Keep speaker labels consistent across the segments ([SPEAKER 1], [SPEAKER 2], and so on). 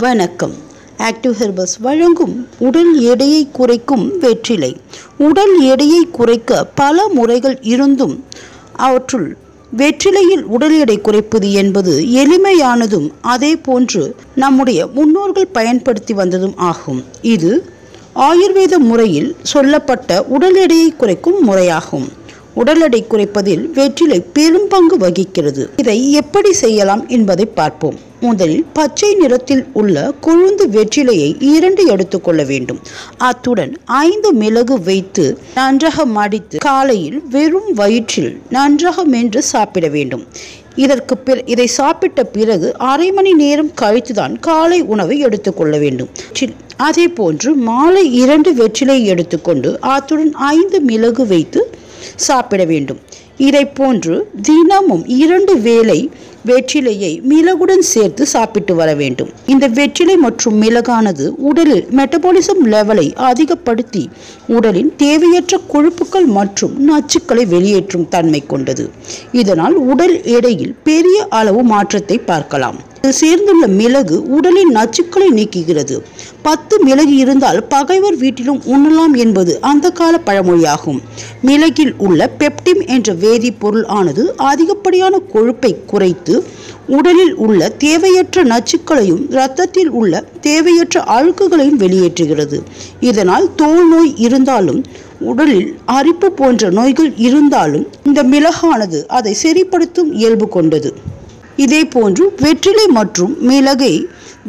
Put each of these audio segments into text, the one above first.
[SPEAKER 1] வணக்கம். Active herbals வழங்கும் உடல் எடையை குறைக்கும் வெற்றிலை. உடல் எடையை குறைக்க பல முறைகள் இருந்தும் அவற்றுள் வெற்றிலையில் உடல் எடை குறைப்பது என்பது எளிமையானதும் அதே போன்று நம்முடைய முன்னோர்கள் பயன்படுத்தி வந்ததும் ஆகும். இது ஆயுர்வேத முறையில் சொல்லப்பட்ட உடல் எடையை குறைக்கும் முறையாகும். உடல் எடை குறைப்பதில் வெற்றிலை பெரும் பங்கு வகிக்கிறது. இதை எப்படி செய்யலாம் என்பதை பார்ப்போம். முதலில் பச்சை நிறத்தில் உள்ள கொழுந்து வெற்றிலையை 2 எடுத்துக்கொள்ள வேண்டும். அத்துடன் 5 மிளகு வைத்து நன்றாக மடித்து காலையில் வெறும் வயிற்றில் நன்றாக மென்று சாப்பிட வேண்டும். இதை சாப்பிட்ட பிறகு அரை மணி நேரம் கழித்துதான் காலை உணவை எடுத்துக்கொள்ள வேண்டும். அதே போன்று மாலை 2 வெற்றிலை எடுத்துக்கொண்டு அத்துடன் 5 மிளகு வைத்து சாப்பிட வேண்டும். இதை போன்று தினமும் 2 வேளை வெற்றிலையை மிளகுடன் சேர்த்து சாப்பிட்டு வர வேண்டும். இந்த வெற்றிலை மற்றும் மிளகானது உடலில் மெட்டபாலிசம் லெவலை அதிகப்படுத்தி உடலின் தேவையற்ற கொழுப்புகள் மற்றும் நச்சுக்களை வெளியேற்றும் தன்மை கொண்டது. இதனால் உடல் எடையில் பெரிய அளவு மாற்றத்தை பார்க்கலாம். சேர்ந்துள்ள மிளகு உடலின் நச்சுக்களை நீக்குகிறது. 10 மிளகு இருந்தால் பகைவர் வீட்டிலும் உண்ணலாம் என்பது அந்த கால பழமொழியாகும். மிளகில் உள்ள பெப்டின் என்ற வேதிப்பொருள் ஆனது அதிகப்படியான கொழுப்பை குறைத்து உடலில் உள்ள தேவையற்ற நச்சுக்களையும் இரத்தத்தில் உள்ள தேவையற்ற அழுக்குகளையும் வெளியேற்றுகிறது. இதனால் தோல் நோய் இருந்தாலும் உடலில் அரிப்பு போன்ற நோய்கள் இருந்தாலும் இந்த மிளகானது அதை சரிப்படுத்தும் இயல்பு கொண்டது. இதே போன்று வெற்றிலை மற்றும் மிளகை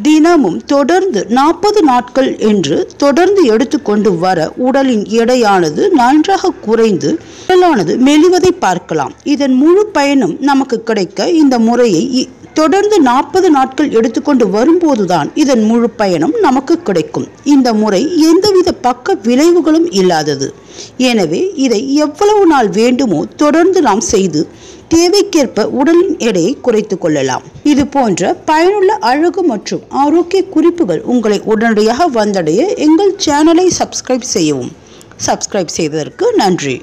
[SPEAKER 1] தினமும் தொடர்ந்து 40 நாட்கள் என்று தொடர்ந்து எடுத்துக்கொண்டு வர உடலின் எடையானது நன்றாக குறைந்து உடலானது மெலிவதை பார்க்கலாம். இதன் முழு பயனும் நமக்கு கிடைக்க இந்த முறையை தொடர்ந்து 40 நாட்கள் எடுத்துக்கொண்டு வரும்போதுதான் இதன் முழு பயனும் நமக்கு கிடைக்கும். இந்த முறை எந்தவித பக்க விளைவுகளும் இல்லாதது. எனவே இதை எவ்வளவு நாள் வேண்டுமோ தொடர்ந்து நாம் செய்து தேவைக்கேற்ப உடலின் எடையை குறைத்து கொள்ளலாம். இது போன்ற பயனுள்ள அழகு மற்றும் ஆரோக்கிய குறிப்புகள் உங்களை உடனடியாக வந்தடைய எங்கள் சேனலை சப்ஸ்கிரைப் செய்யவும். சப்ஸ்கிரைப் செய்ததற்கு நன்றி.